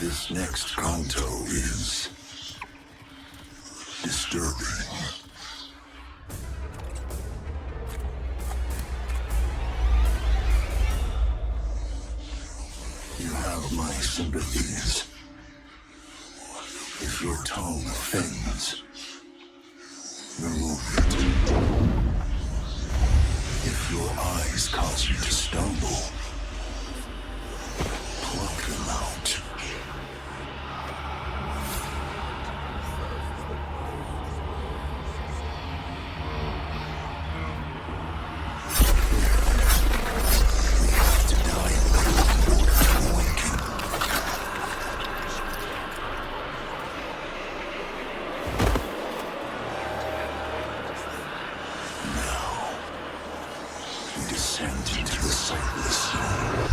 This next canto is disturbing. You have my sympathies. If your tongue offends, remove it. If your eyes cause you to stumble, pluck them out. We have to die in order to awaken. Now, we descend into the sightless zone.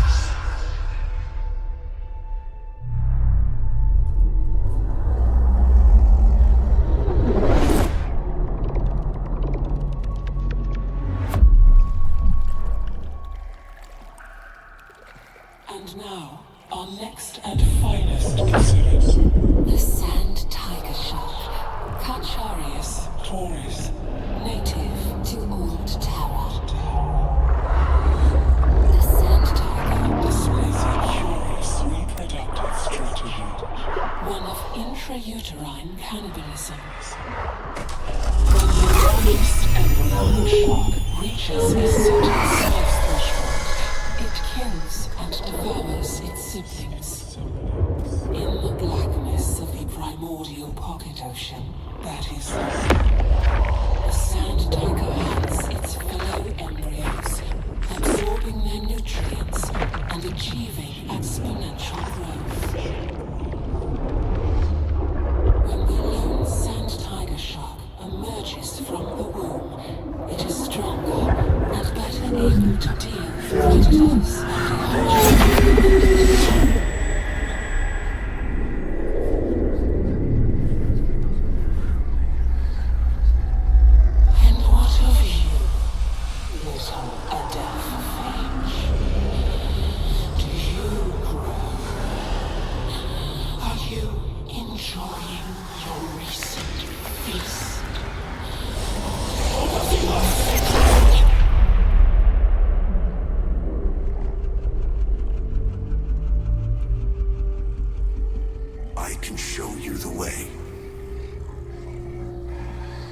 And now, our next and finest visitors. The Sand Tiger Shark, Cacharius taurus, native to Old Terra. The Sand Tiger displays a curious reproductive strategy, one of intrauterine cannibalism. When the youngest embryonic shark reaches a certain size threshold, it kills and devours its siblings. In the blackness of the primordial pocket ocean, that is, the sand tiger hunts its fellow embryos, absorbing their nutrients and achieving exponential growth. When the lone sand tiger shark emerges from the womb, it is stronger and better able to deal with predators and emergencies. And what of you, little Adelphage? Do you grow? Are you enjoying your recent feast? Or does it affect you? I can show you the way.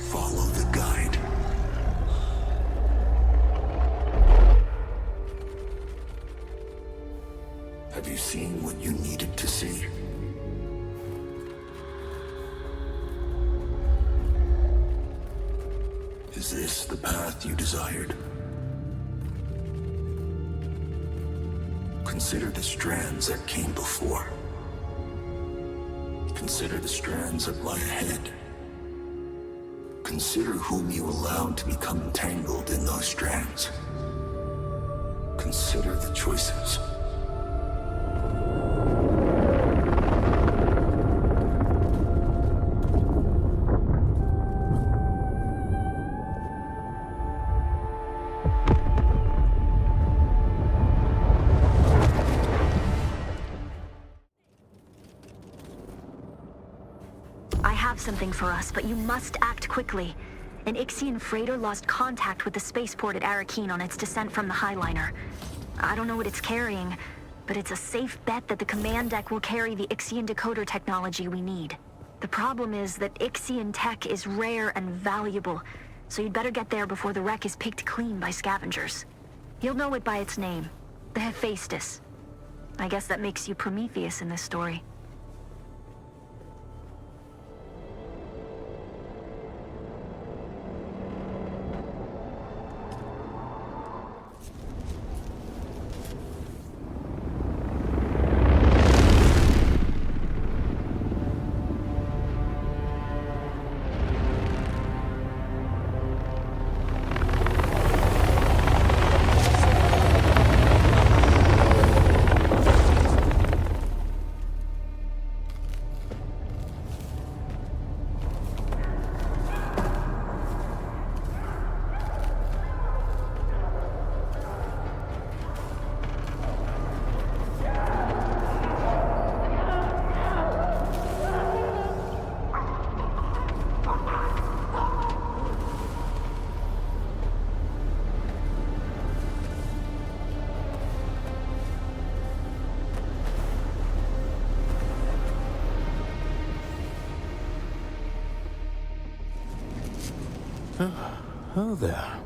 Follow the guide. Have you seen what you needed to see? Is this the path you desired? Consider the strands that came before. Consider the strands that lie ahead. Consider whom you allowed to become entangled in those strands. Consider the choices. I have something for us, but you must act quickly. An Ixian freighter lost contact with the spaceport at Arakeen on its descent from the Highliner. I don't know what it's carrying, but it's a safe bet that the command deck will carry the Ixian decoder technology we need. The problem is that Ixian tech is rare and valuable, so you'd better get there before the wreck is picked clean by scavengers. You'll know it by its name, the Hephaestus. I guess that makes you Prometheus in this story. Oh there.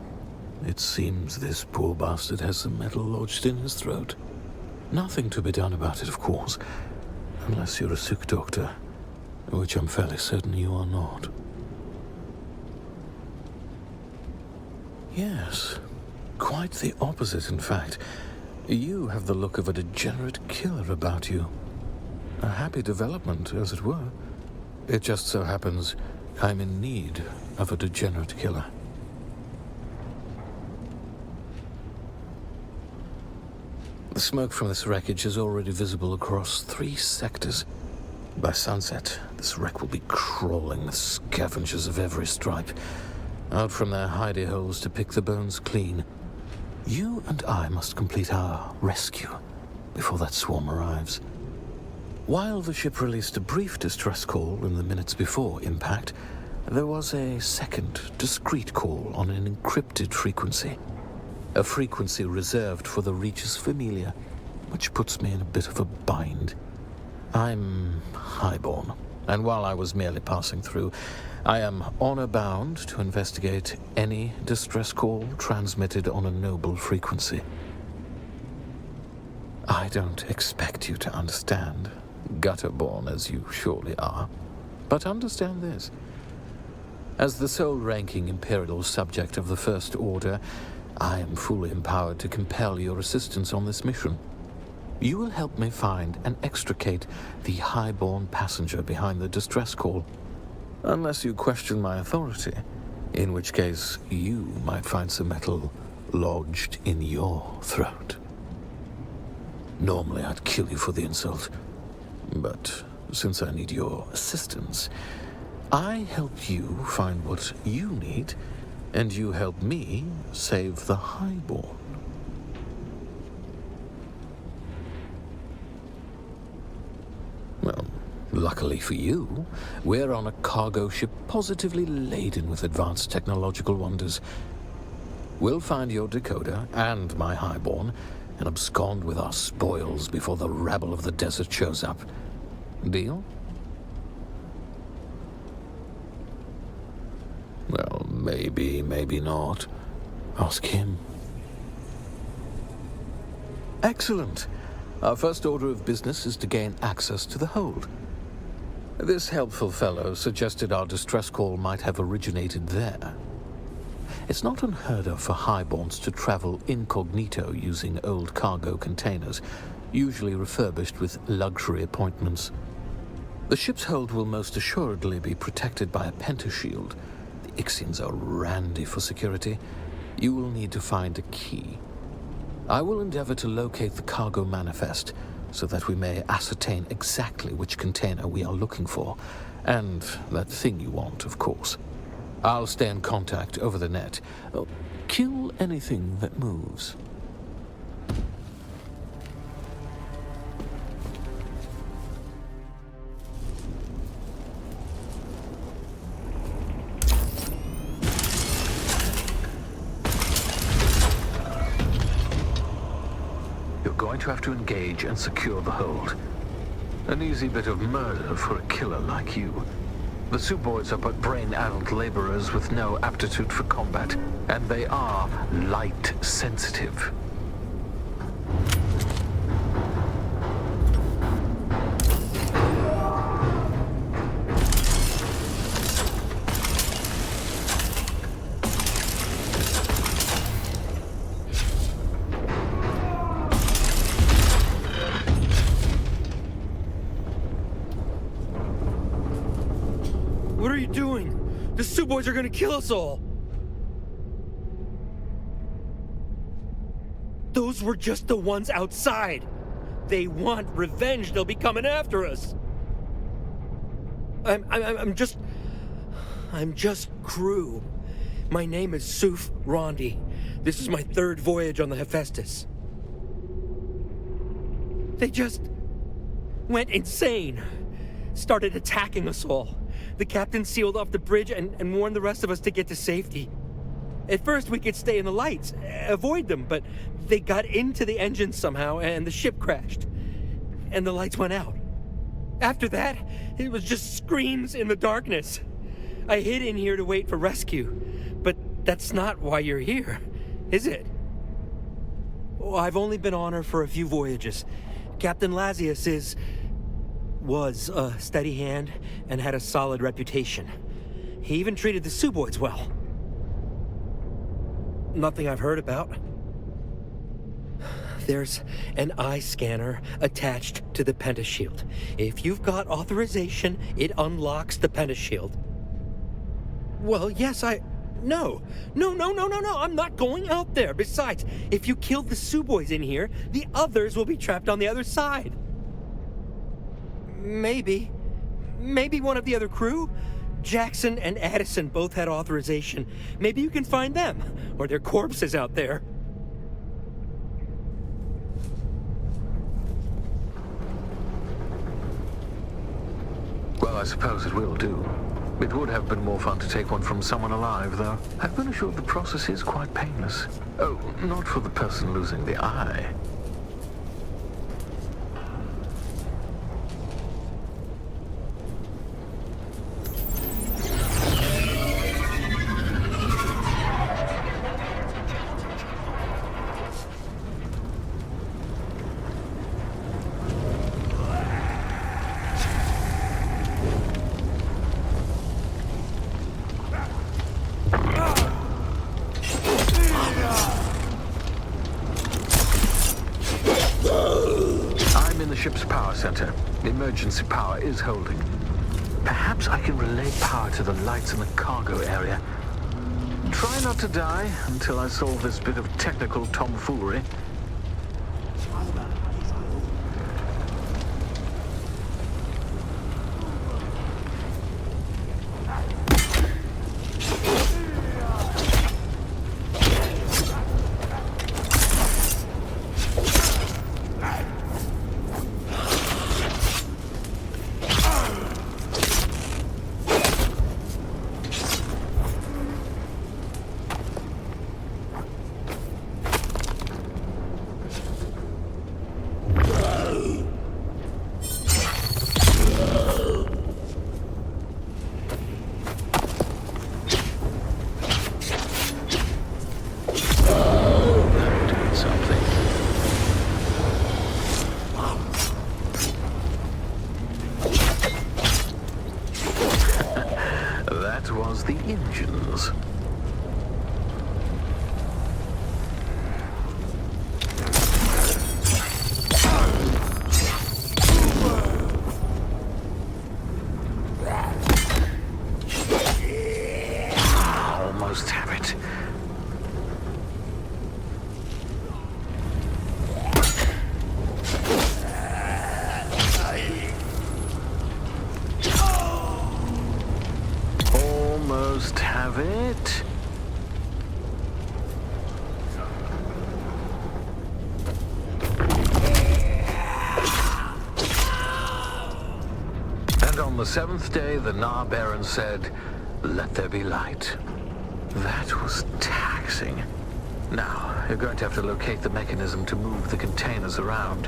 It seems this poor bastard has some metal lodged in his throat. Nothing to be done about it, of course, unless you're a sick doctor, which I'm fairly certain you are not. Yes, quite the opposite, in fact. You have the look of a degenerate killer about you. A happy development, as it were. It just so happens I'm in need of a degenerate killer. The smoke from this wreckage is already visible across 3 sectors. By sunset, this wreck will be crawling with scavengers of every stripe, out from their hidey holes to pick the bones clean. You and I must complete our rescue before that swarm arrives. While the ship released a brief distress call in the minutes before impact, there was a second, discreet call on an encrypted frequency. A frequency reserved for the Regis Familia, which puts me in a bit of a bind. I'm highborn, and while I was merely passing through, I am honor-bound to investigate any distress call transmitted on a noble frequency. I don't expect you to understand, gutter-born as you surely are, but understand this. As the sole-ranking Imperial subject of the First Order, I am fully empowered to compel your assistance on this mission. You will help me find and extricate the highborn passenger behind the distress call. Unless you question my authority, in which case you might find some metal lodged in your throat. Normally I'd kill you for the insult, but since I need your assistance, I help you find what you need, and you help me save the highborn. Well, luckily for you, we're on a cargo ship positively laden with advanced technological wonders. We'll find your decoder and my highborn and abscond with our spoils before the rabble of the desert shows up. Deal? Well, maybe, maybe not. Ask him. Excellent. Our first order of business is to gain access to the hold. This helpful fellow suggested our distress call might have originated there. It's not unheard of for highborns to travel incognito using old cargo containers, usually refurbished with luxury appointments. The ship's hold will most assuredly be protected by a pentashield. The Ixians are randy for security. You will need to find a key. I will endeavor to locate the cargo manifest so that we may ascertain exactly which container we are looking for, and that thing you want, of course. I'll stay in contact over the net. Kill anything that moves. You're going to have to engage and secure the hold. An easy bit of murder for a killer like you. The Suboids are but brain-addled laborers with no aptitude for combat, and they are light-sensitive. What are you doing? The Suboids are gonna kill us all! Those were just the ones outside! They want revenge, they'll be coming after us! I'm just crew. My name is Suf Rondi. This is my 3rd voyage on the Hephaestus. They just went insane. Started attacking us all. The captain sealed off the bridge and warned the rest of us to get to safety. At first, we could stay in the lights, avoid them, but they got into the engines somehow, and the ship crashed. And the lights went out. After that, it was just screams in the darkness. I hid in here to wait for rescue, but That's not why you're here, is it? Oh, I've only been on her for a few voyages. Captain Lazius was a steady hand and had a solid reputation. He even treated the Suboids well. Nothing I've heard about. There's an eye scanner attached to the pentashield. If you've got authorization, it unlocks the pentashield. Well, yes, No, I'm not going out there. Besides, if you kill the Suboids in here, the others will be trapped on the other side. Maybe one of the other crew? Jackson and Addison both had authorization. Maybe you can find them, or their corpses out there. Well, I suppose it will do. It would have been more fun to take one from someone alive, though. I've been assured the process is quite painless. Oh, not for the person losing the eye. Ship's power center. Emergency power is holding. Perhaps I can relay power to the lights in the cargo area. Try not to die until I solve this bit of technical tomfoolery. Was the engines. Almost have it. Almost have it. And on the seventh day, the Nar Baron said, "Let there be light." That was taxing. Now, you're going to have to locate the mechanism to move the containers around.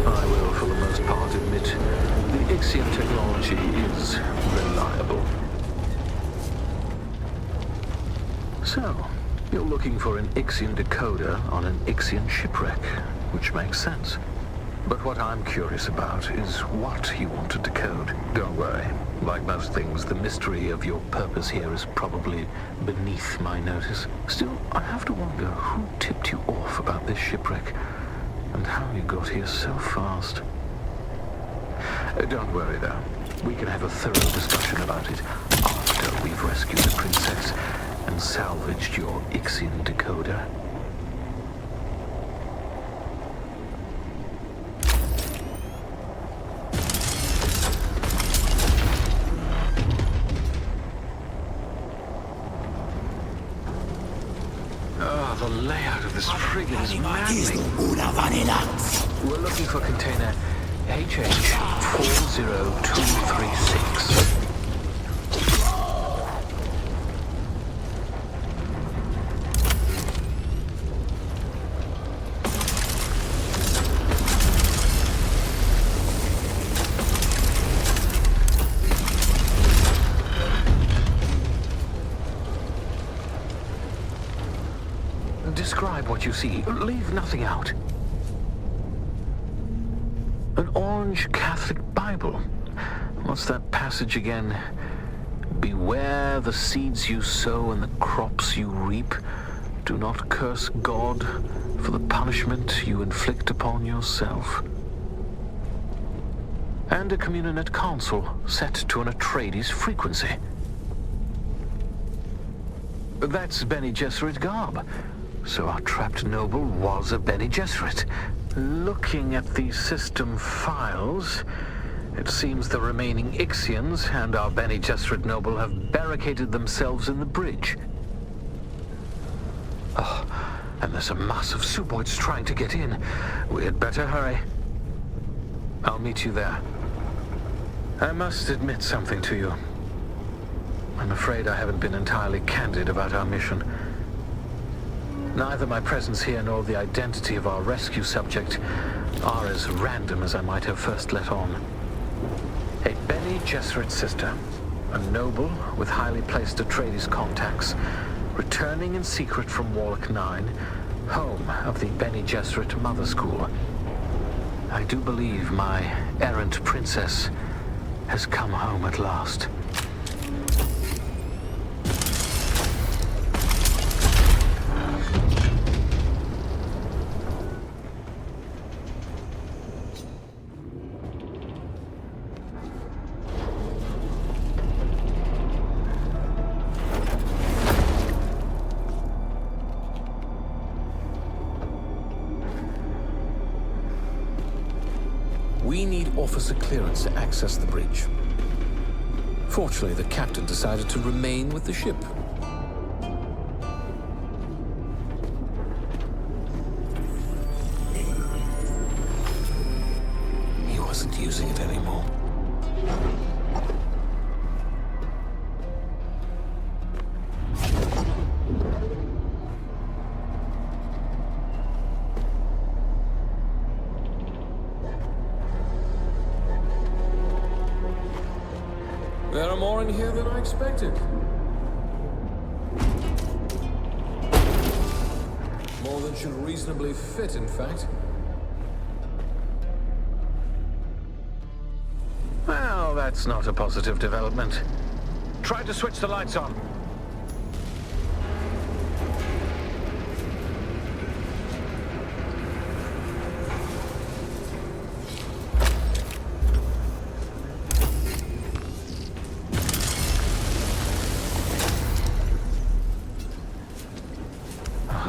I will, for the most part, admit the Ixian technology is reliable. So, you're looking for an Ixian decoder on an Ixian shipwreck, which makes sense. But what I'm curious about is what you want to decode. Don't worry. Like most things, the mystery of your purpose here is probably beneath my notice. Still, I have to wonder who tipped you off about this shipwreck and how you got here so fast. Don't worry, though. We can have a thorough discussion about it after we've rescued the princess and salvaged your Ixian decoder. The layout of this frigate is maddening. We're looking for container HH40236. describe what you see. Leave nothing out. An orange Catholic Bible. What's that passage again? Beware the seeds you sow and the crops you reap. Do not curse God for the punishment you inflict upon yourself. And a Communinet console set to an Atreides frequency. That's Bene Gesserit garb. So our trapped noble was a Bene Gesserit. Looking at the system files, it seems the remaining Ixians and our Bene Gesserit noble have barricaded themselves in the bridge. Oh, and there's a mass of Suboids trying to get in. We'd better hurry. I'll meet you there. I must admit something to you. I'm afraid I haven't been entirely candid about our mission. Neither my presence here nor the identity of our rescue subject are as random as I might have first let on. A Bene Gesserit sister, a noble with highly placed Atreides contacts, returning in secret from Warlock 9, home of the Bene Gesserit Mother School. I do believe my errant princess has come home at last. We need officer clearance to access the bridge. Fortunately, the captain decided to remain with the ship. He wasn't using it anymore. There are more in here than I expected. More than should reasonably fit, in fact. Well, that's not a positive development. Try to switch the lights on.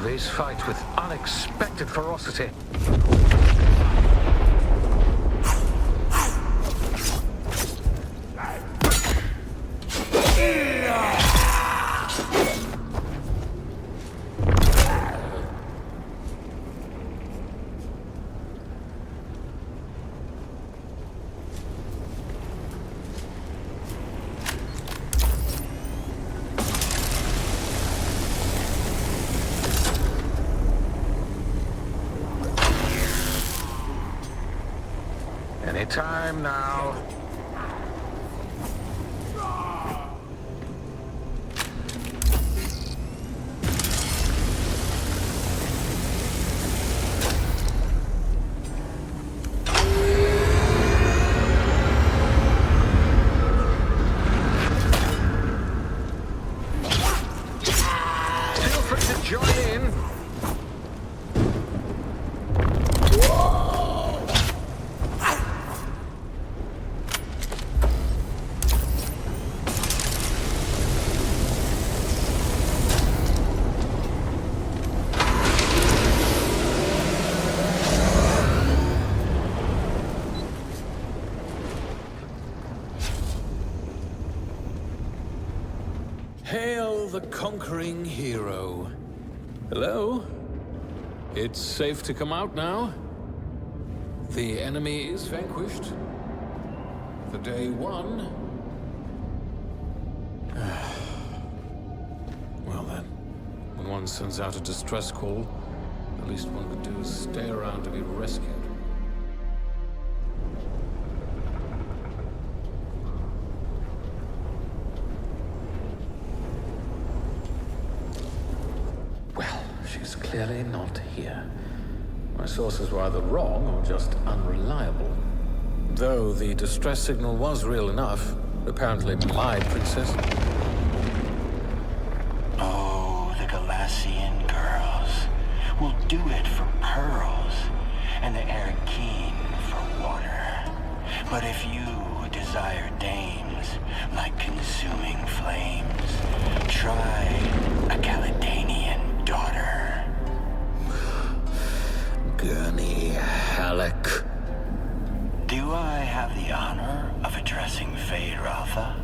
These fight with unexpected ferocity. Any time now. Feel free to join in. Hail the conquering hero. Hello? It's safe to come out now? The enemy is vanquished. The day won. Well then, when one sends out a distress call, the least one could do is stay around to be rescued. Well, she's clear. clearly not here. My sources were either wrong or just unreliable. Though the distress signal was real enough, apparently my princess... Oh, the Galassian girls will do it for pearls, and the Arakeen for water. But if you desire dames like consuming flames, try a Caledonian daughter. Gurney Halleck. Do I have the honor of addressing Fade Rotha?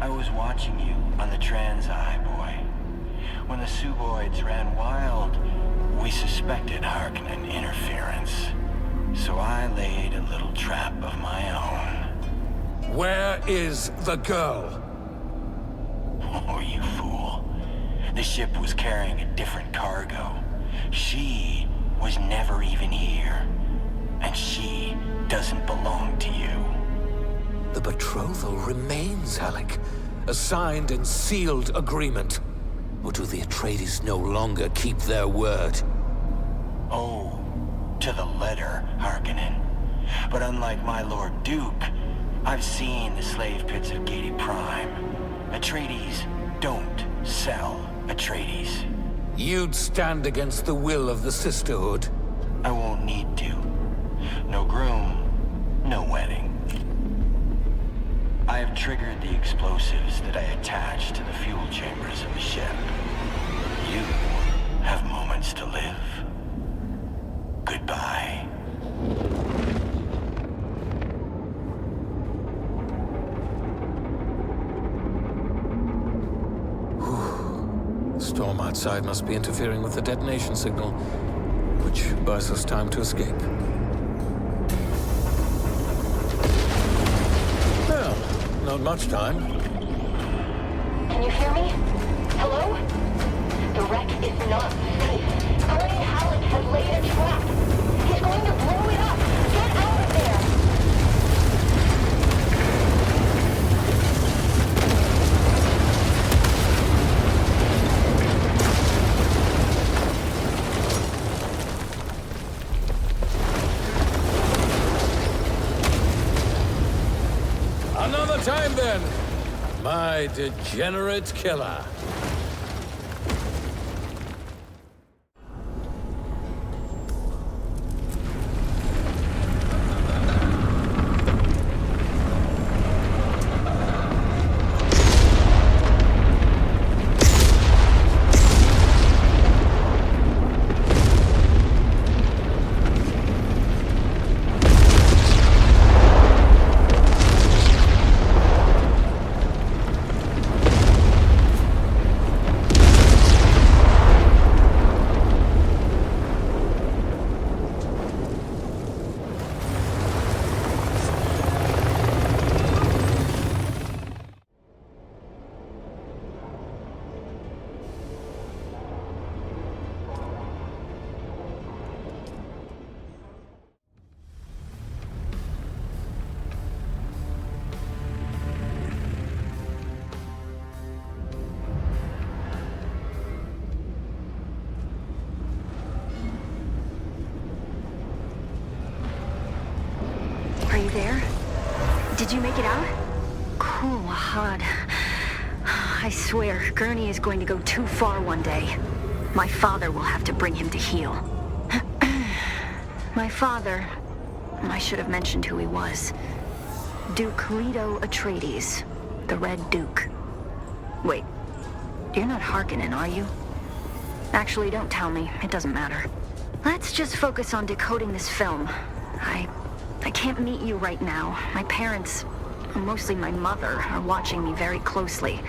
I was watching you on the Trans-Eye, boy. When the Suboids ran wild, we suspected Harkonnen interference. So I laid a little trap of my own. Where is the girl? Oh, you fool. The ship was carrying a different cargo. She was never even here. And she doesn't belong to you. The betrothal remains, Halleck. A signed and sealed agreement. Or do the Atreides no longer keep their word? Oh, to the letter, Harkonnen. But unlike my Lord Duke, I've seen the slave pits of Gedi Prime. Atreides don't sell Atreides. You'd stand against the will of the Sisterhood? I won't need to. No groom, no wedding. I have triggered the explosives that I attached to the fuel chambers of the ship. You have moments to live. Goodbye. The storm outside must be interfering with the detonation signal, which buys us time to escape. Well, not much time. Can you hear me? Hello? The wreck is not safe. Gurney Halleck has laid a trap. He's going to blow it up. Get out of there! Another time then, my degenerate killer. Are you there? Did you make it out? Cool, Had. I swear, Gurney is going to go too far one day. My father will have to bring him to heel. My father... I should have mentioned who he was. Duke Leto Atreides, the Red Duke. Wait, you're not Harkonnen, are you? Actually, don't tell me. It doesn't matter. Let's just focus on decoding this film. I can't meet you right now. My parents, mostly my mother, are watching me very closely.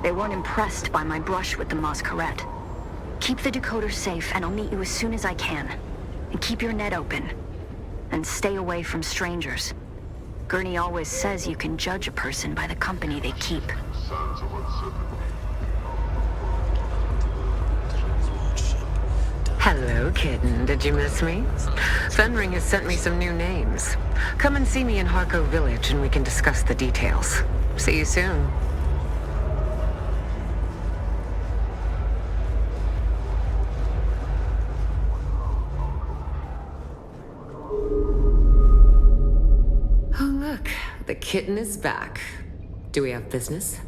They weren't impressed by my brush with the Masquerade. Keep the decoder safe, and I'll meet you as soon as I can. And keep your net open. And stay away from strangers. Gurney always says you can judge a person by the company they keep. Hello, kitten. Did you miss me? Fenring has sent me some new names. Come and see me in Harco Village and we can discuss the details. See you soon. the kitten is back. Do we have business?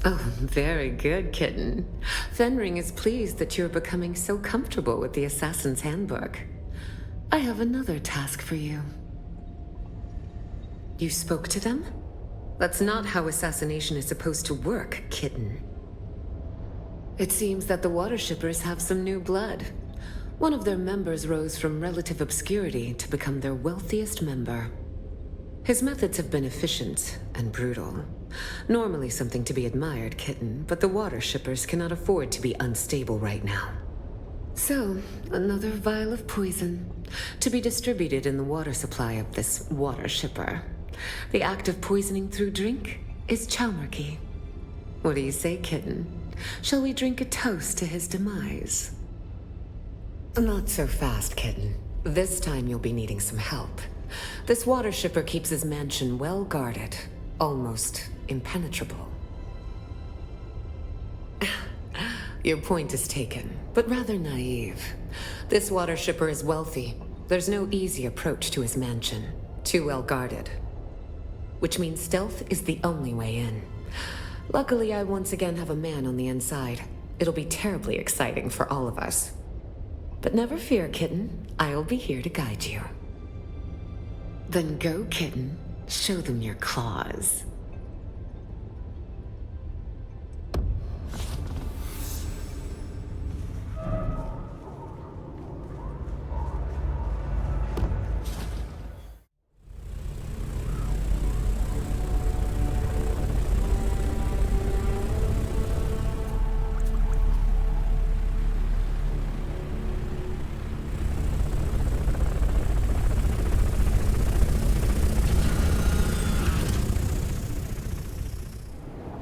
Oh, very good, kitten. Fenring is pleased that you're becoming so comfortable with the Assassin's Handbook. I have another task for you. You spoke to them? That's not how assassination is supposed to work, kitten. It seems that the water shippers have some new blood. One of their members rose from relative obscurity to become their wealthiest member. His methods have been efficient and brutal. Normally something to be admired, kitten, but the water shippers cannot afford to be unstable right now. So, another vial of poison, to be distributed in the water supply of this water shipper. The act of poisoning through drink is Chalmarchy. What do you say, kitten? Shall we drink a toast to his demise? Not so fast, kitten. This time you'll be needing some help. This water shipper keeps his mansion well guarded, almost impenetrable. Your point is taken, but rather naive. This water shipper is wealthy. There's no easy approach to his mansion. Too well guarded. Which means stealth is the only way in. Luckily, I once again have a man on the inside. It'll be terribly exciting for all of us. But never fear, kitten. I'll be here to guide you. Then go, kitten. Show them your claws.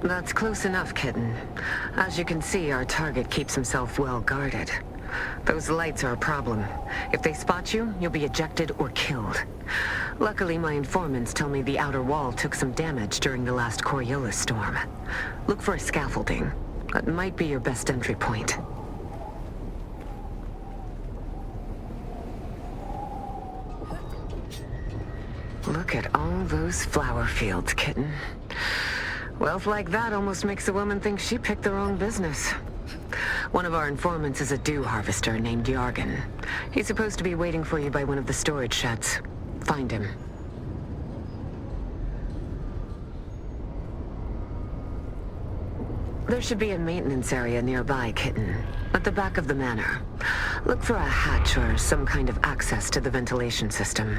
That's close enough, kitten. As you can see, our target keeps himself well guarded. Those lights are a problem. If they spot you, you'll be ejected or killed. Luckily, my informants tell me the outer wall took some damage during the last Coriolis storm. Look for a scaffolding. That might be your best entry point. Look at all those flower fields, kitten. Wealth like that almost makes a woman think she picked the wrong business. One of our informants is a dew harvester named Yargan. He's supposed to be waiting for you by one of the storage sheds. Find him. There should be a maintenance area nearby, kitten. At the back of the manor. Look for a hatch or some kind of access to the ventilation system.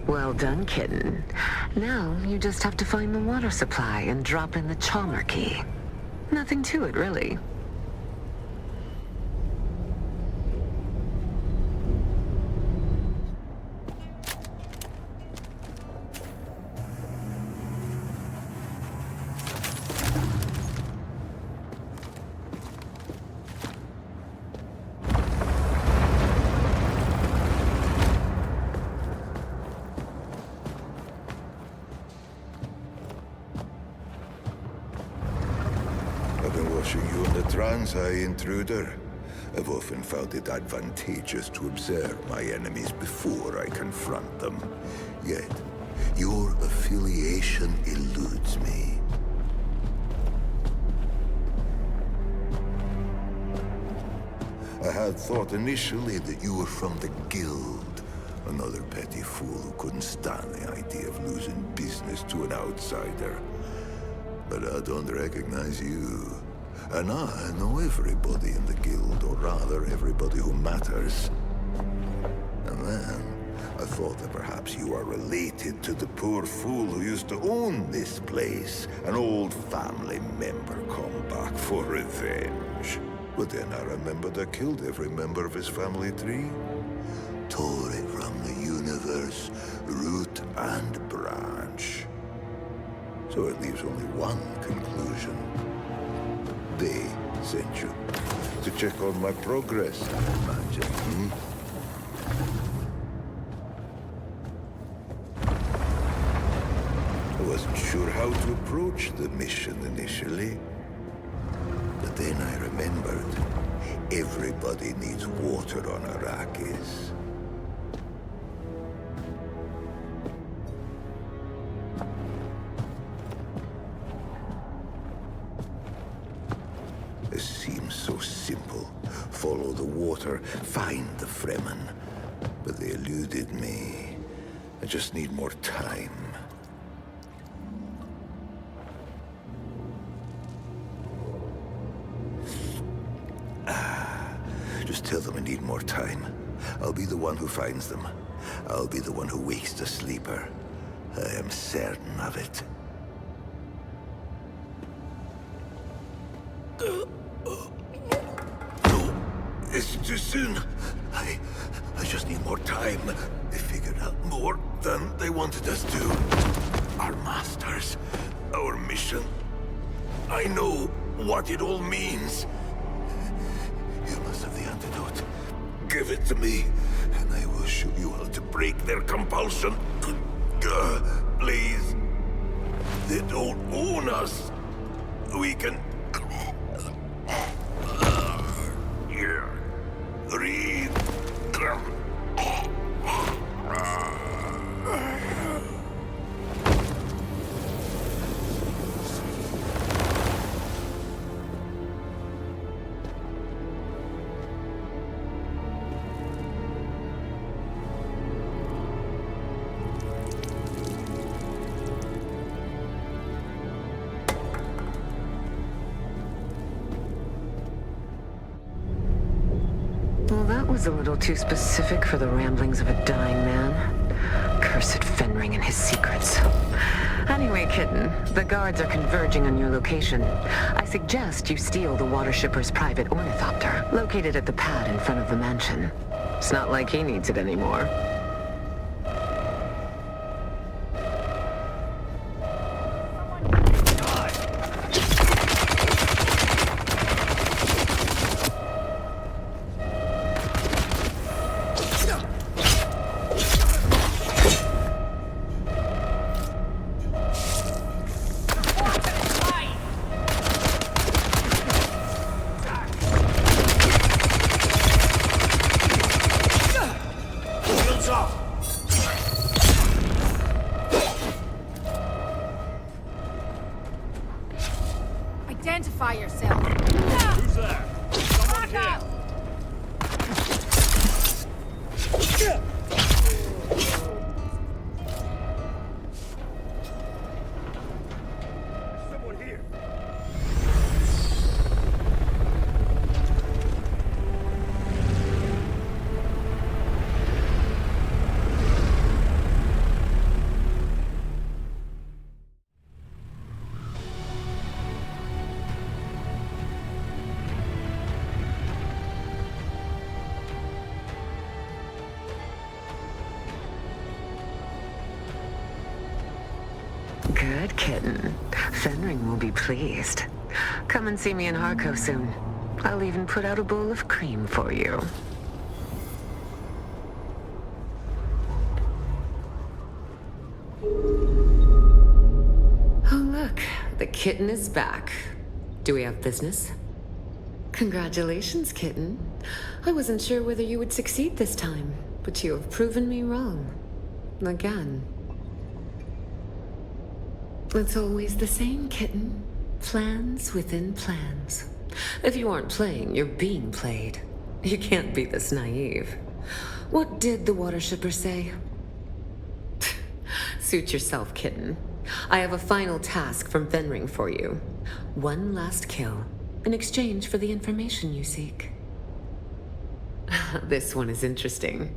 Well done, kitten. Now you just have to find the water supply and drop in the Chalmarchy. Nothing to it, really. You in the trans-eye, intruder. I've often found it advantageous to observe my enemies before I confront them. Yet, your affiliation eludes me. I had thought initially that you were from the Guild. Another petty fool who couldn't stand the idea of losing business to an outsider. But I don't recognize you. And I know everybody in the Guild, or rather, everybody who matters. And then, I thought that perhaps you are related to the poor fool who used to own this place. An old family member come back for revenge. But then I remembered I killed every member of his family tree. Tore it from the universe, root and branch. So it leaves only one conclusion. They sent you to check on my progress, I imagine, I wasn't sure how to approach the mission initially. But then I remembered. Everybody needs water on Arrakis. It seems so simple. Follow the water, find the Fremen. But they eluded me. I just need more time. Just tell them I need more time. I'll be the one who finds them. I'll be the one who wakes the sleeper. I am certain of it. No, it's too soon. I just need more time. They figured out more than they wanted us to. Our masters, our mission. I know what it all means. You must have the antidote. Give it to me, and I will show you how to break their compulsion. Please. They don't own us. We can... Breathe. Well, that was a little too specific for the ramblings of a dying man. Cursed Fenring and his secrets. Anyway, Kitten, the guards are converging on your location. I suggest you steal the water shipper's private ornithopter, located at the pad in front of the mansion. It's not like he needs it anymore. Identify yourself. Who's there? Someone here. Someone here. Good, Kitten. Fenring will be pleased. Come and see me in Harco soon. I'll even put out a bowl of cream for you. Oh, look. The kitten is back. Do we have business? Congratulations, Kitten. I wasn't sure whether you would succeed this time, but you have proven me wrong. Again. It's always the same, Kitten. Plans within plans. If you aren't playing, you're being played. You can't be this naive. What did the water shipper say? Suit yourself, Kitten. I have a final task from Fenring for you. One last kill, in exchange for the information you seek. This one is interesting.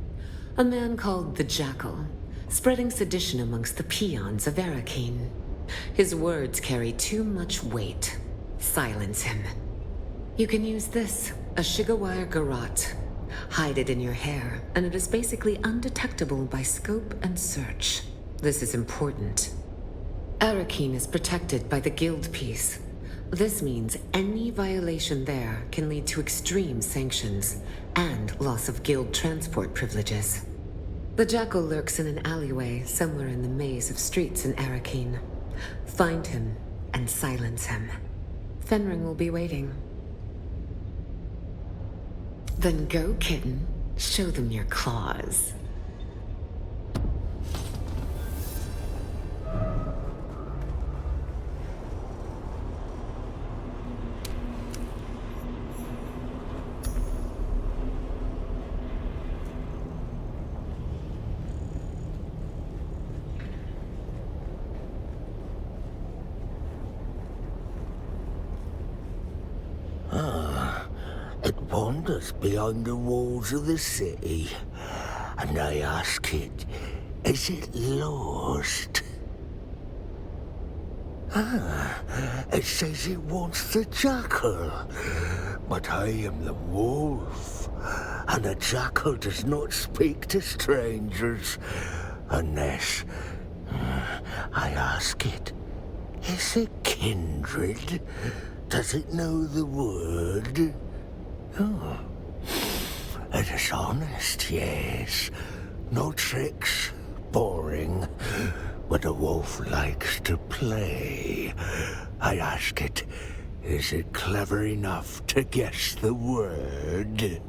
A man called the Jackal, spreading sedition amongst the peons of Arakeen. His words carry too much weight. Silence him. You can use this, a Shigawire Garrote. Hide it in your hair, and it is basically undetectable by scope and search. This is important. Arakeen is protected by the Guild Peace. This means any violation there can lead to extreme sanctions and loss of Guild transport privileges. The Jackal lurks in an alleyway somewhere in the maze of streets in Arakeen. Find him and silence him. Fenring will be waiting. Then go, kitten. Show them your claws. It wanders beyond the walls of the city, and I ask it, is it lost? It says it wants the jackal, but I am the wolf, and a jackal does not speak to strangers, unless I ask it, is it kindred? Does it know the word? Oh, it is honest, yes. No tricks, boring. But a wolf likes to play. I ask it, is it clever enough to guess the word?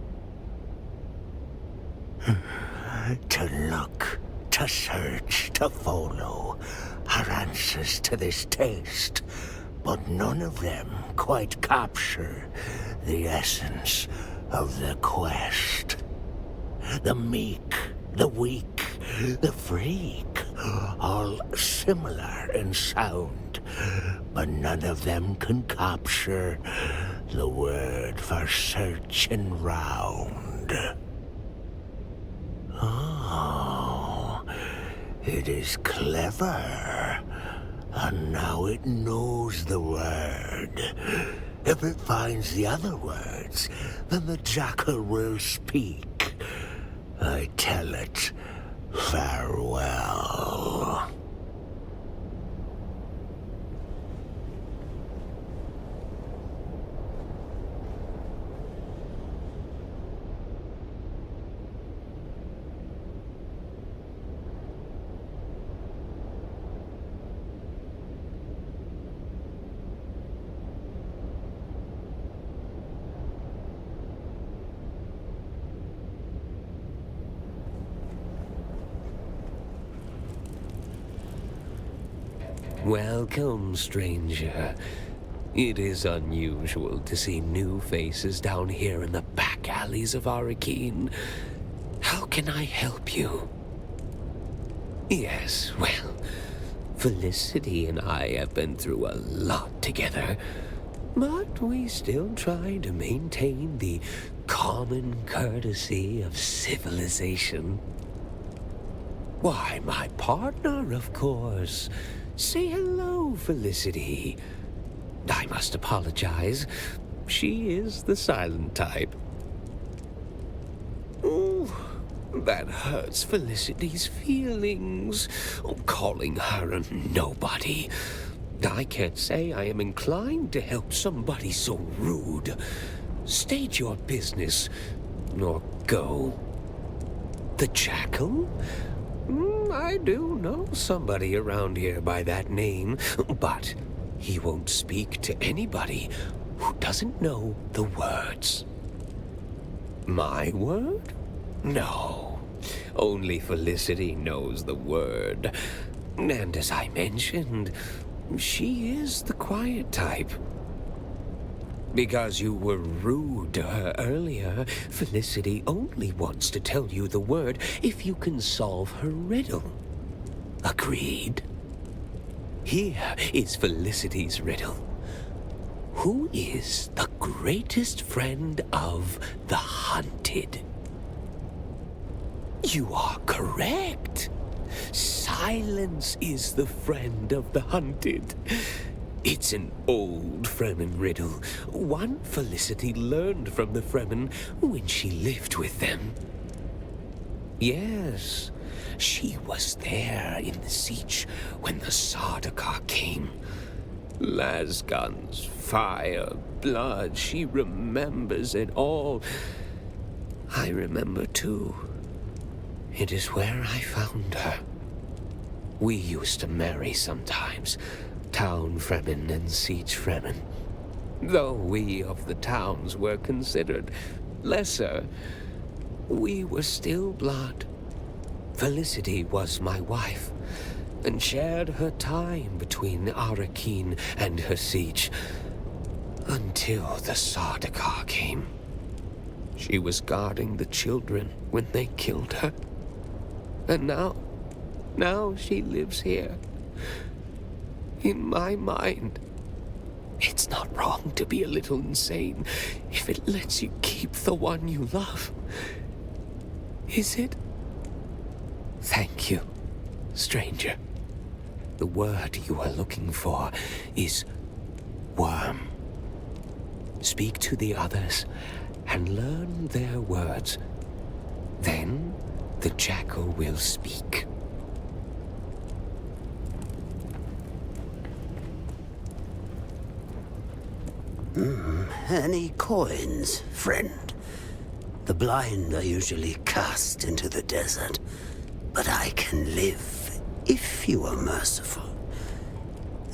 To look, to search, to follow are answers to this test. But none of them quite capture the essence of the quest. The meek, the weak, the freak, all similar in sound, but none of them can capture the word for searching round. Oh, it is clever. And now it knows the word. If it finds the other words, then the jackal will speak. I tell it, farewell. Welcome, stranger. It is unusual to see new faces down here in the back alleys of Arakeen. How can I help you? Yes, well, Felicity and I have been through a lot together, but we still try to maintain the common courtesy of civilization. Why, my partner, of course. Say hello, Felicity. I must apologize. She is the silent type. Ooh, that hurts Felicity's feelings. Calling her a nobody. I can't say I am inclined to help somebody so rude. State your business, or go. The Jackal? I do know somebody around here by that name, but he won't speak to anybody who doesn't know the words. My word? No. Only Felicity knows the word. And as I mentioned, she is the quiet type. Because you were rude to her earlier, Felicity only wants to tell you the word if you can solve her riddle. Agreed? Here is Felicity's riddle. Who is the greatest friend of the hunted? You are correct. Silence is the friend of the hunted. It's an old Fremen riddle, one Felicity learned from the Fremen when she lived with them. Yes, she was there in the siege when the Sardaukar came. Lasguns, fire, blood, she remembers it all. I remember too. It is where I found her. We used to marry sometimes, town Fremen and siege Fremen. Though we of the towns were considered lesser, we were still blood. Felicity was my wife, and shared her time between Arrakeen and her siege, until the Sardaukar came. She was guarding the children when they killed her. And now she lives here. In my mind. It's not wrong to be a little insane if it lets you keep the one you love. Is it? Thank you, stranger. The word you are looking for is worm. Speak to the others and learn their words. Then the jackal will speak. Any coins, friend? The blind are usually cast into the desert, but I can live if you are merciful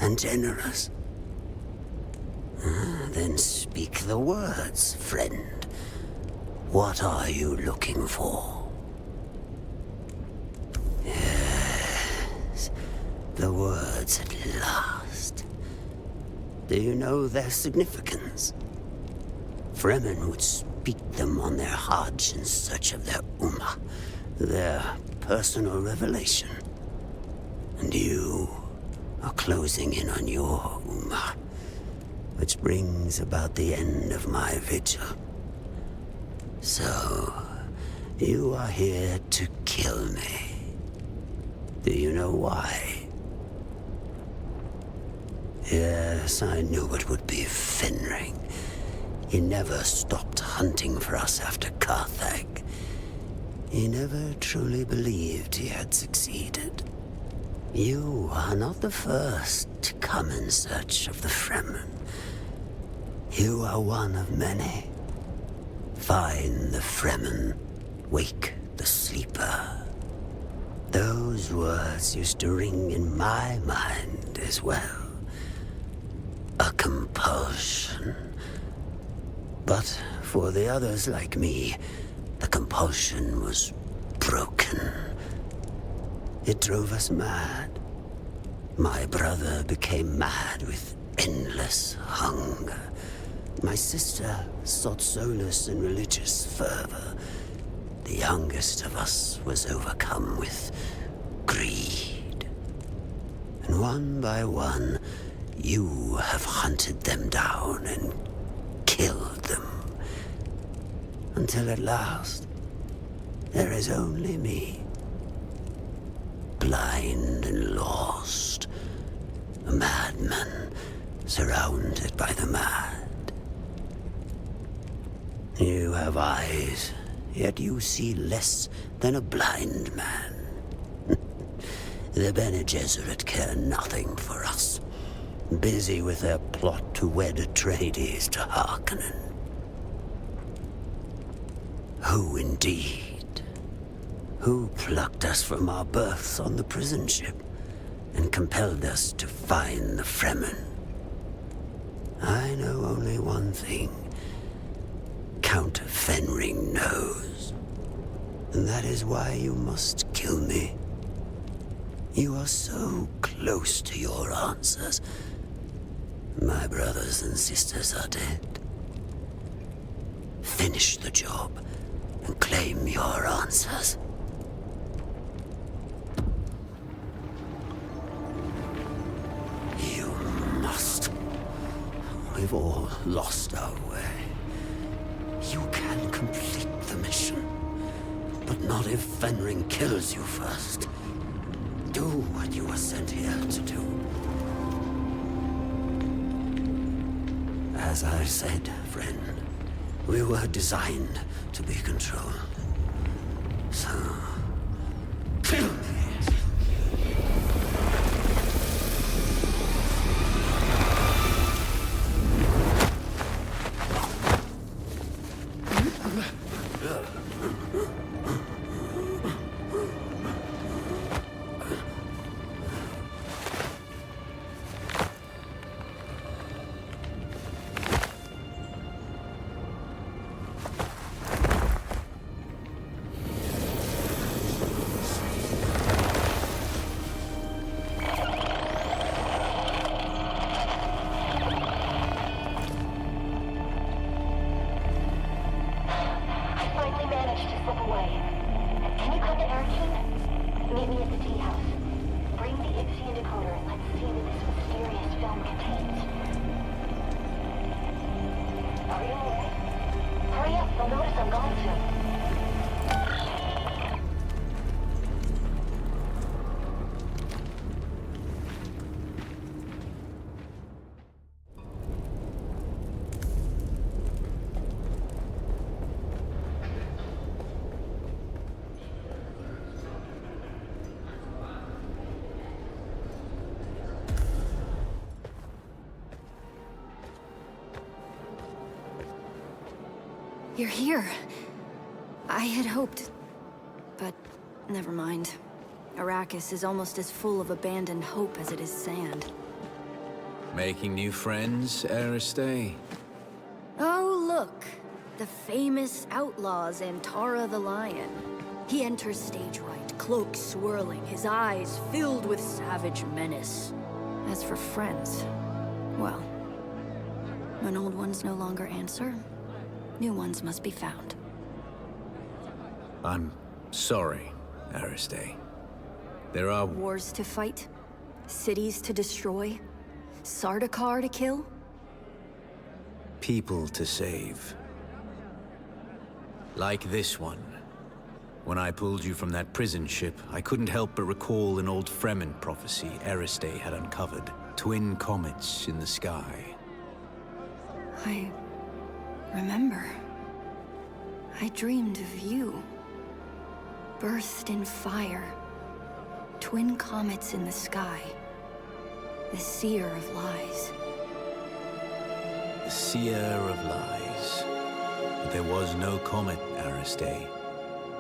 and generous. Then speak the words, friend. What are you looking for? Yes, the words at last. Do you know their significance? Fremen would speak them on their Hajj in search of their Ummah, their personal revelation. And you are closing in on your Ummah, which brings about the end of my vigil. So, you are here to kill me. Do you know why? Yes, I knew it would be Fenring. He never stopped hunting for us after Carthag. He never truly believed he had succeeded. You are not the first to come in search of the Fremen. You are one of many. Find the Fremen, wake the sleeper. Those words used to ring in my mind as well. A compulsion. But for the others like me, the compulsion was broken. It drove us mad. My brother became mad with endless hunger. My sister sought solace in religious fervor. The youngest of us was overcome with greed. And one by one, you have hunted them down and killed them. Until at last, there is only me. Blind and lost. A madman surrounded by the mad. You have eyes, yet you see less than a blind man. The Bene Gesserit care nothing for us. Busy with their plot to wed Atreides to Harkonnen. Who indeed? Who plucked us from our berths on the prison ship and compelled us to find the Fremen? I know only one thing. Count Fenring knows. And that is why you must kill me. You are so close to your answers. My brothers and sisters are dead. Finish the job and claim your answers. You must. We've all lost our way. You can complete the mission, But not if Fenring kills you first. Do what you were sent here to do. As I said, friend, we were designed to be controlled. So, kill me. You're here. I had hoped... but never mind. Arrakis is almost as full of abandoned hope as it is sand. Making new friends, Aristay? Oh, look. The famous outlaw Zantara the Lion. He enters stage right, cloak swirling, his eyes filled with savage menace. As for friends, well, when old ones no longer answer, new ones must be found. I'm sorry, Aristay. There are wars to fight, cities to destroy, Sardaukar to kill. People to save. Like this one. When I pulled you from that prison ship, I couldn't help but recall an old Fremen prophecy Aristay had uncovered. Twin comets in the sky. I remember. I dreamed of you. Birthed in fire. Twin comets in the sky. The seer of lies. The seer of lies. But there was no comet, Aristay.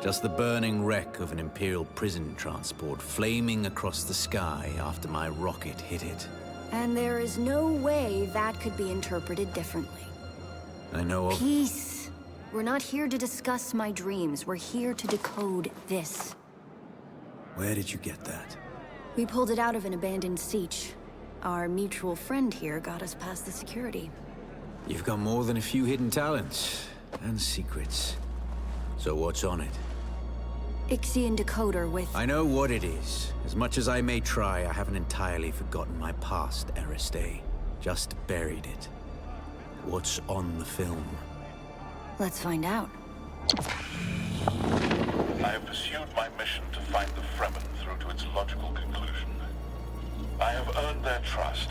Just the burning wreck of an Imperial prison transport flaming across the sky after my rocket hit it. And there is no way that could be interpreted differently. I know of... Peace! We're not here to discuss my dreams. We're here to decode this. Where did you get that? We pulled it out of an abandoned siege. Our mutual friend here got us past the security. You've got more than a few hidden talents and secrets. So what's on it? Ixian decoder with... I know what it is. As much as I may try, I haven't entirely forgotten my past, Aristay. Just buried it. What's on the film? Let's find out. I have pursued my mission to find the Fremen through to its logical conclusion. I have earned their trust,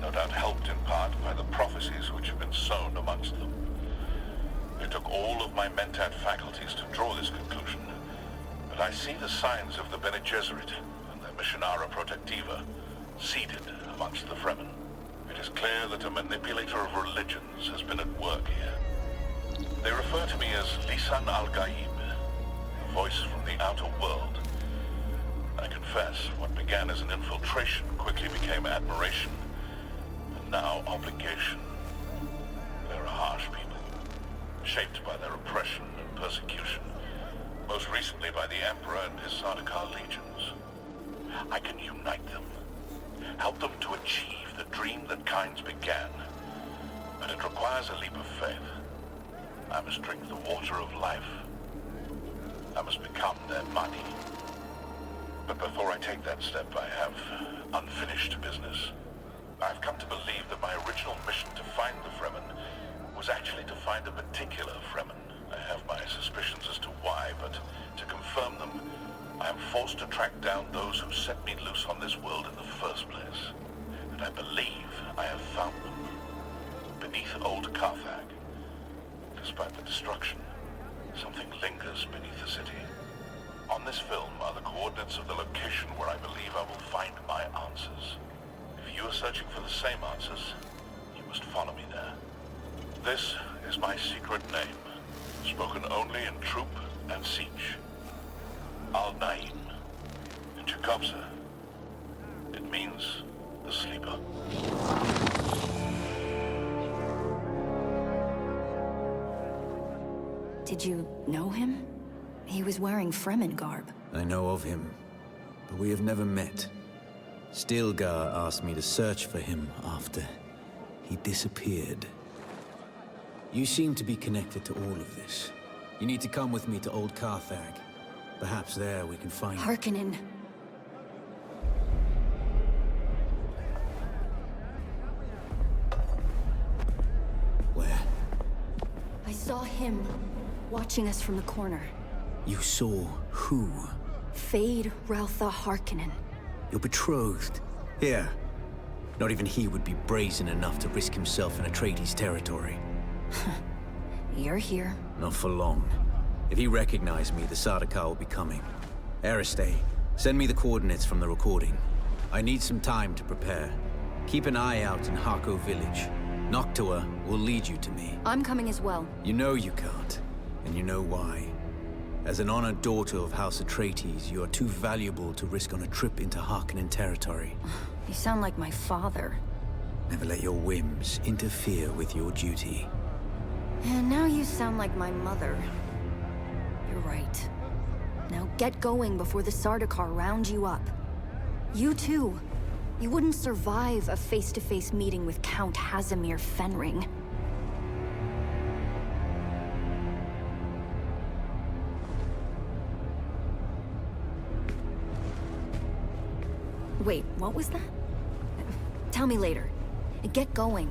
no doubt helped in part by the prophecies which have been sown amongst them. It took all of my Mentat faculties to draw this conclusion, but I see the signs of the Bene Gesserit and their Missionara Protectiva seeded amongst the Fremen. It is clear that a manipulator of religions has been at work here. They refer to me as Lisan al-Gaib, a voice from the outer world. I confess, what began as an infiltration quickly became admiration, and now obligation. They're a harsh people, shaped by their oppression and persecution, most recently by the Emperor and his Sardaukar legions. I can unite them, help them to achieve the dream that Kynes began, but it requires a leap of faith. I must drink the water of life. I must become their money. But before I take that step, I have unfinished business. I've come to believe that my original mission to find the Fremen was actually to find a particular Fremen. I have my suspicions as to why, but to confirm them, I am forced to track down those who set me loose on this world in the first place. And I believe I have found them. Beneath old Carthag. Despite the destruction, something lingers beneath the city. On this film are the coordinates of the location where I believe I will find my answers. If you are searching for the same answers, you must follow me there. This is my secret name, spoken only in troop and siege. Al-Naim. In Chekhovsa, it means the sleeper. Did you know him? He was wearing Fremen garb. I know of him, but we have never met. Stilgar asked me to search for him after he disappeared. You seem to be connected to all of this. You need to come with me to old Carthag. Perhaps there we can find... Harkonnen. Where? I saw him watching us from the corner. You saw who? Fade Raltha Harkonnen. Your betrothed. Here. Not even he would be brazen enough to risk himself in Atreides territory. You're here. Not for long. If he recognized me, the Sardaukar will be coming. Aristei, send me the coordinates from the recording. I need some time to prepare. Keep an eye out in Harko village. Noctua will lead you to me. I'm coming as well. You know you can't, and you know why. As an honored daughter of House Atreides, you are too valuable to risk on a trip into Harkonnen territory. You sound like my father. Never let your whims interfere with your duty. And now you sound like my mother. You're right. Now get going before the Sardaukar round you up. You too. You wouldn't survive a face-to-face meeting with Count Hazimir Fenring. Wait, what was that? Tell me later. Get going.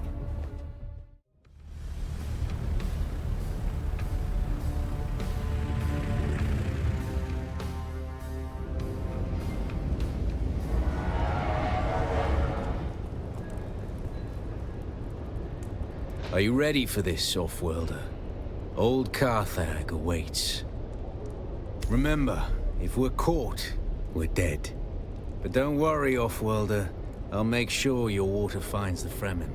Are you ready for this, Offworlder? Old Carthag awaits. Remember, if we're caught, we're dead. But don't worry, Offworlder. I'll make sure your water finds the Fremen.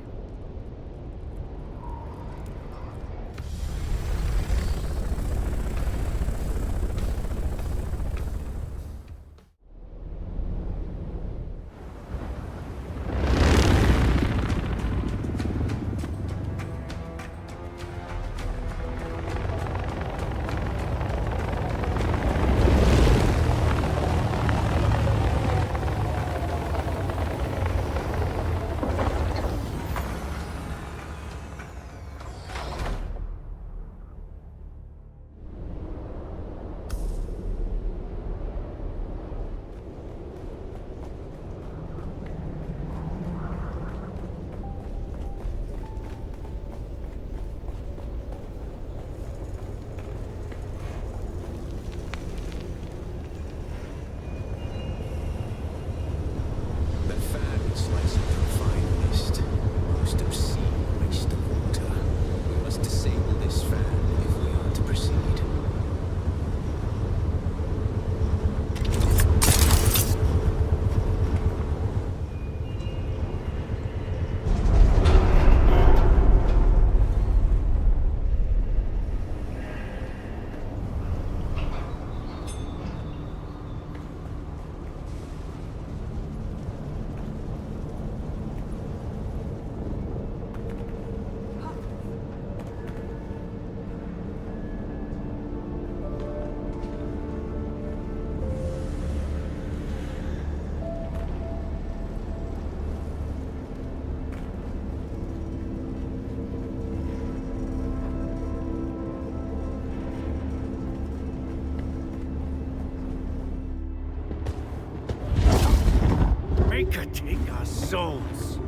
Take our souls.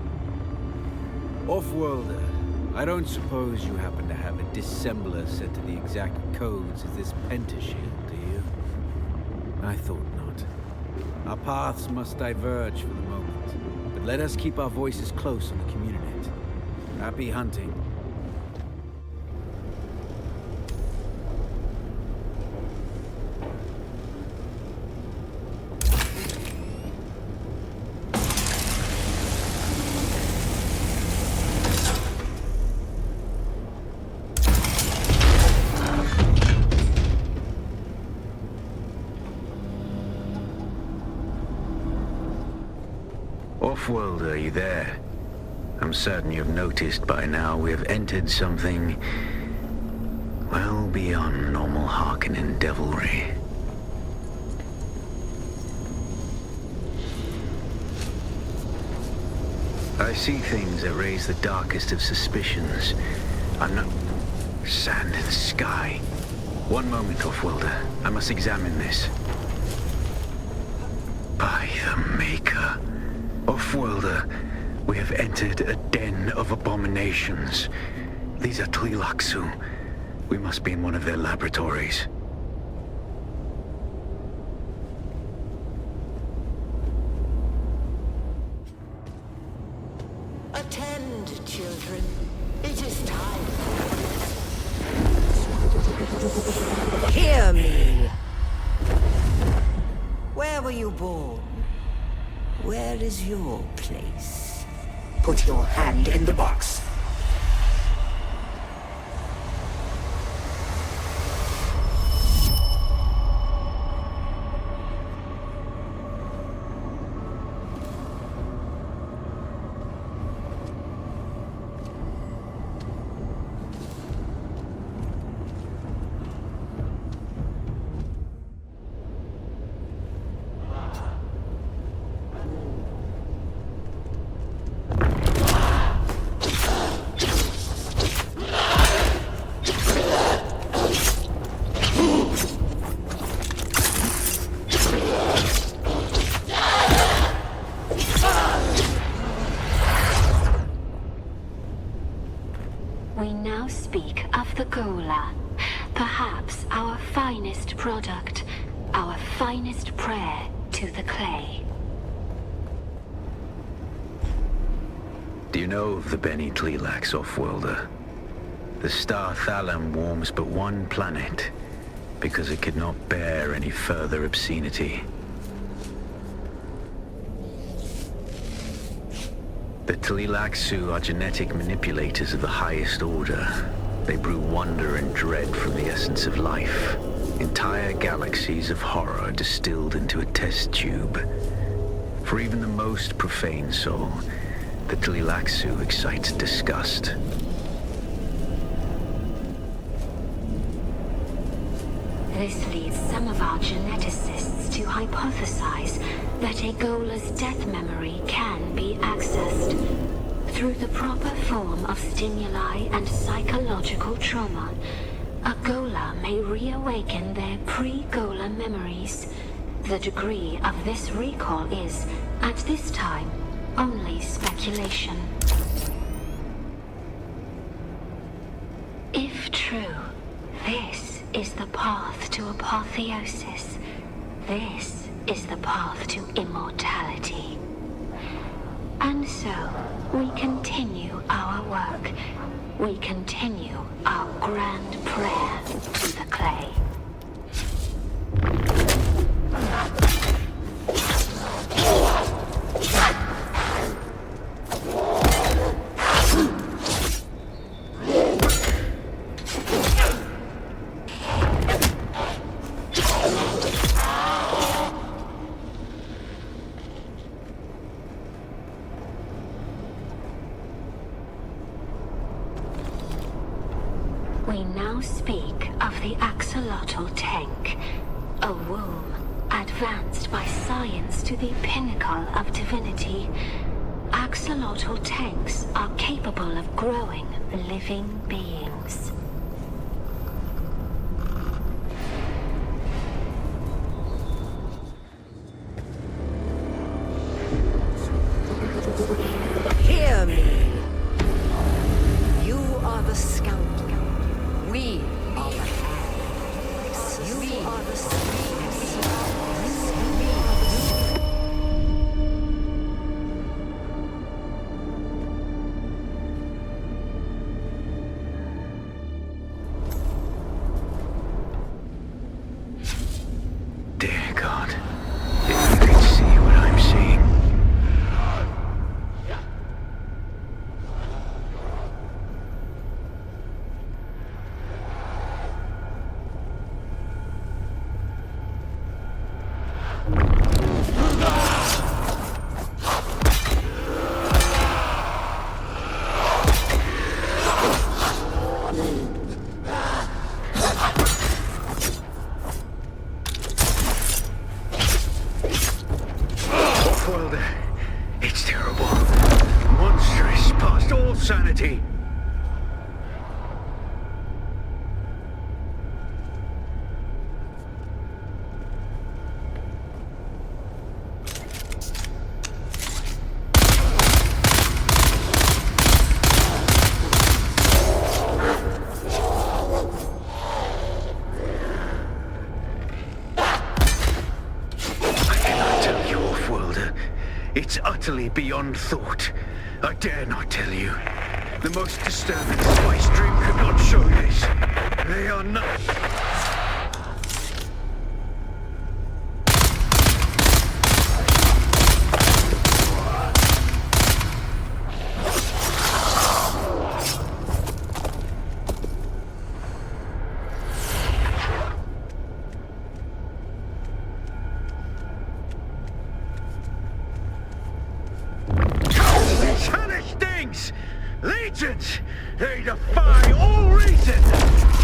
Offworlder, I don't suppose you happen to have a dissembler set to the exact codes as this pentashield, do you? I thought not. Our paths must diverge for the moment, but let us keep our voices close on the Communinet. Happy hunting. Off-worlder, are you there? I'm certain you've noticed by now we have entered something well beyond normal Harkonnen devilry. I see things that raise the darkest of suspicions. I'm not... Sand and sky. One moment, Off-worlder. I must examine this. By the Maker. Off-worlder, we have entered a den of abominations. These are Tleilaxu. We must be in one of their laboratories. Attend, children. It is time. Hear me. Where were you born? Where is your place? Put your hand in the box. We now speak of the Gola, perhaps our finest product, our finest prayer to the clay. Do you know of the Beni Tleilax, Off-worlder? The star Thalam warms but one planet, because it could not bear any further obscenity. The Tleilaxu are genetic manipulators of the highest order. They brew wonder and dread from the essence of life. Entire galaxies of horror distilled into a test tube. For even the most profane soul, the Tleilaxu excites disgust. This leads some of our geneticists to hypothesize that a Gola's death memory can be accessed. Through the proper form of stimuli and psychological trauma, a Gola may reawaken their pre-Gola memories. The degree of this recall is, at this time, only speculation. If true, this is the path to apotheosis. This is the path to immortality. And so, we continue our work. We continue our grand prayer to the clay. We now speak of the axolotl tank, a womb advanced by science to the pinnacle of divinity. Axolotl tanks are capable of growing living beings. Hear me. You are the scoundrel. We are the hags. You are the sweetest. sanity. It's utterly beyond thought. I dare not tell you. The most disturbing spice dream could not show this. They are not... Legions! They defy all reason!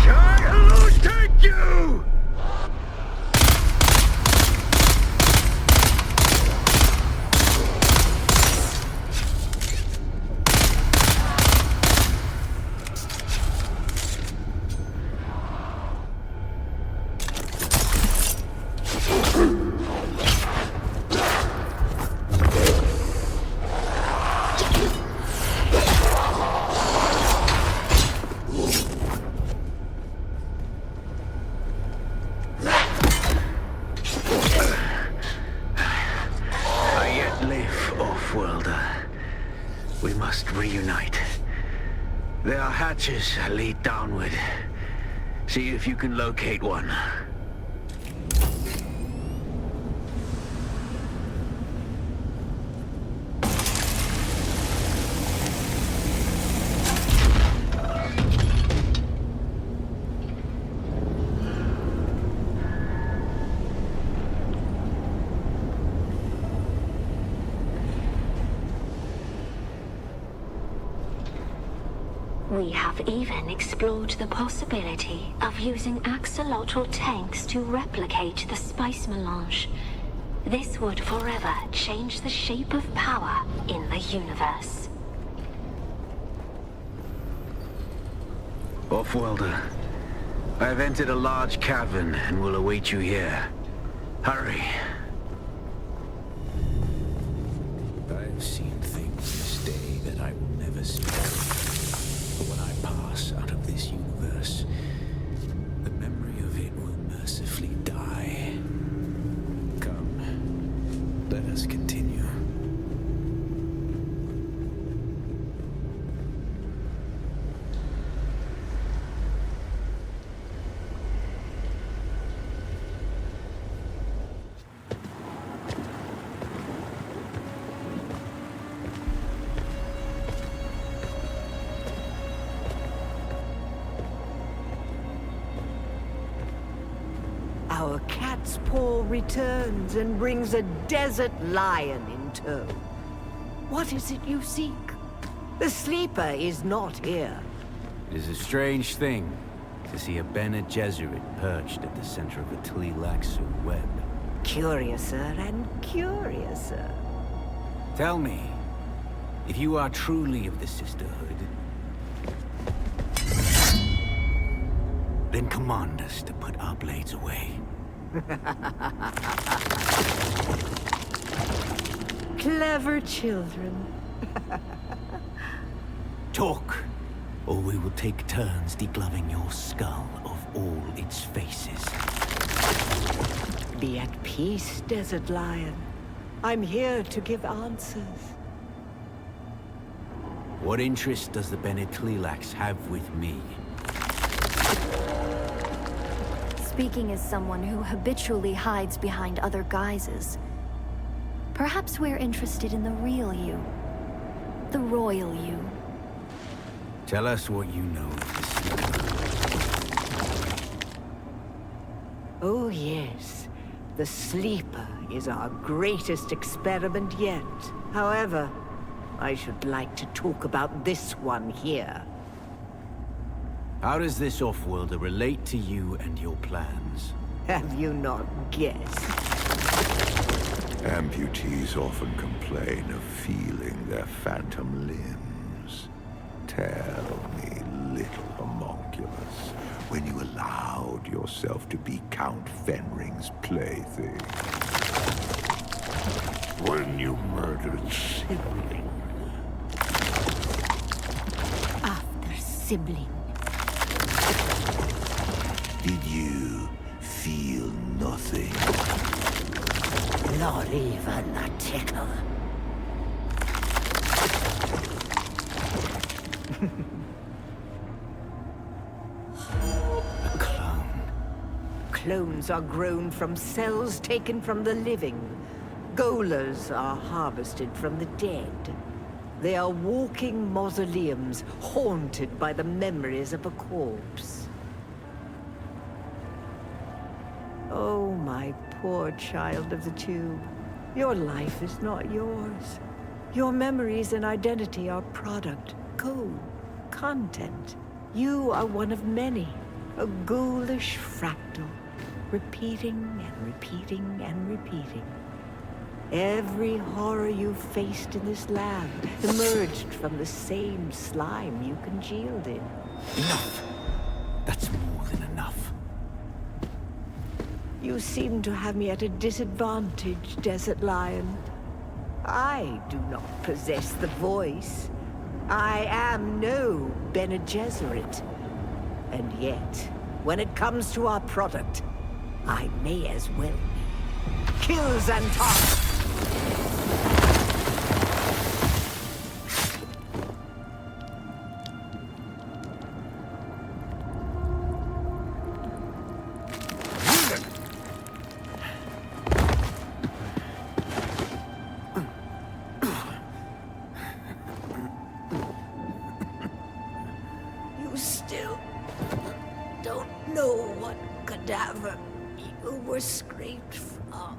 Shall take you! We must reunite. There are hatches that lead downward. See if you can locate one. We have even explored the possibility of using axolotl tanks to replicate the spice melange. This would forever change the shape of power in the universe. Off-worlder, I have entered a large cavern and will await you here. Hurry. I've seen things this day that I will never speak of. But when I pass out of this universe, the memory of it will mercifully die. Come, let us continue. Our cat's paw returns and brings a desert lion in tow. What is it you seek? The sleeper is not here. It is a strange thing to see a Bene Gesserit perched at the center of a Tleilaxu web. Curiouser and curiouser. Tell me, if you are truly of the Sisterhood, then command us to put our blades away. Clever children. Talk, or we will take turns degloving your skull of all its faces. Be at peace, Desert Lion. I'm here to give answers. What interest does the Bene Tleilax have with me? Speaking as someone who habitually hides behind other guises, perhaps we're interested in the real you. The royal you. Tell us what you know of the Sleeper. Oh yes, the Sleeper is our greatest experiment yet. However, I should like to talk about this one here. How does this off-worlder relate to you and your plans? Have you not guessed? Amputees often complain of feeling their phantom limbs. Tell me, little homunculus, when you allowed yourself to be Count Fenring's plaything. When you murdered sibling. After sibling. Did you feel nothing? Not even a tickle. A clone. Clones are grown from cells taken from the living. Golers are harvested from the dead. They are walking mausoleums, haunted by the memories of a corpse. Oh, my poor child of the tube. Your life is not yours. Your memories and identity are product, code, content. You are one of many, a ghoulish fractal, repeating and repeating and repeating. Every horror you faced in this lab emerged from the same slime you congealed in. Enough! That's more than enough. You seem to have me at a disadvantage, Desert Lion. I do not possess the voice. I am no Bene Gesserit. And yet, when it comes to our product, I may as well be. Kill Xantar! You still don't know what cadaver you were scraped from.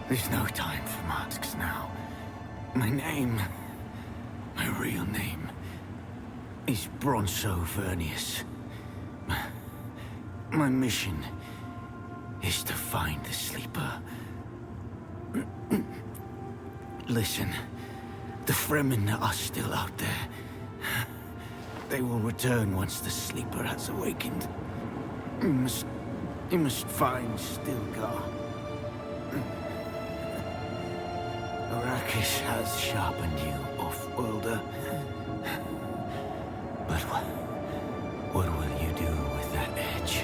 There's no time for masks now. My name, my real name, is Bronso Vernius. My mission is to find the sleeper. Listen, the Fremen are still out there. They will return once the sleeper has awakened. You must find Stilgar. Arrakis has sharpened you, off-worlder. But what will you do with that edge?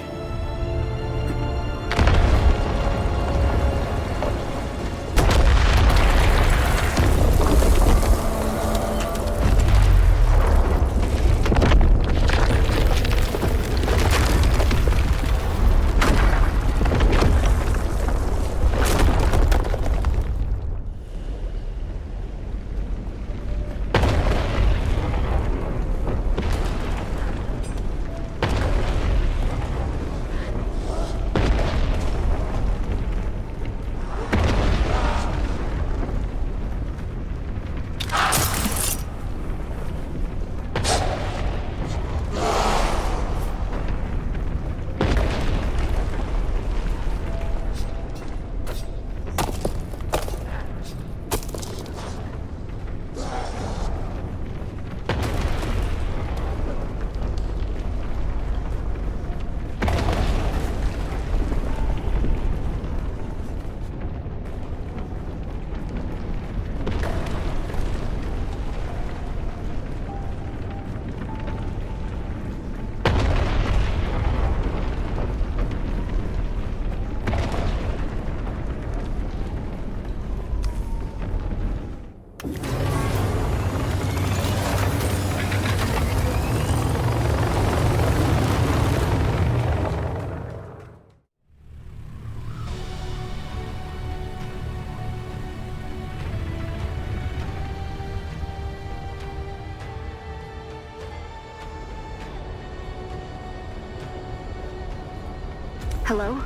Hello?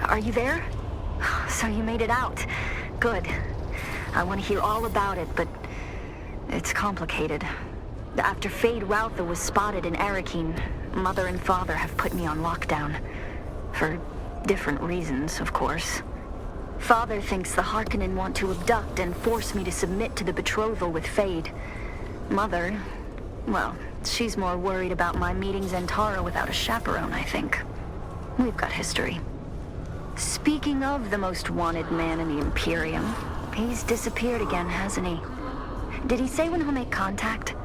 Are you there? So you made it out. Good. I want to hear all about it, but it's complicated. After Fade Routha was spotted in Arakeen, Mother and Father have put me on lockdown. For Different reasons, of course. Father thinks the Harkonnen want to abduct and force me to submit to the betrothal with Fade. Mother, well, she's more worried about my meeting Zentara without a chaperone, I think. We've got history. Speaking of the most wanted man in the Imperium, he's disappeared again, hasn't he? Did he say when he'll make contact?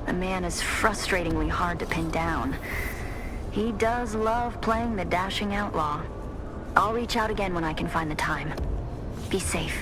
The man is frustratingly hard to pin down. He does love playing the dashing outlaw. I'll reach out again when I can find the time. Be safe.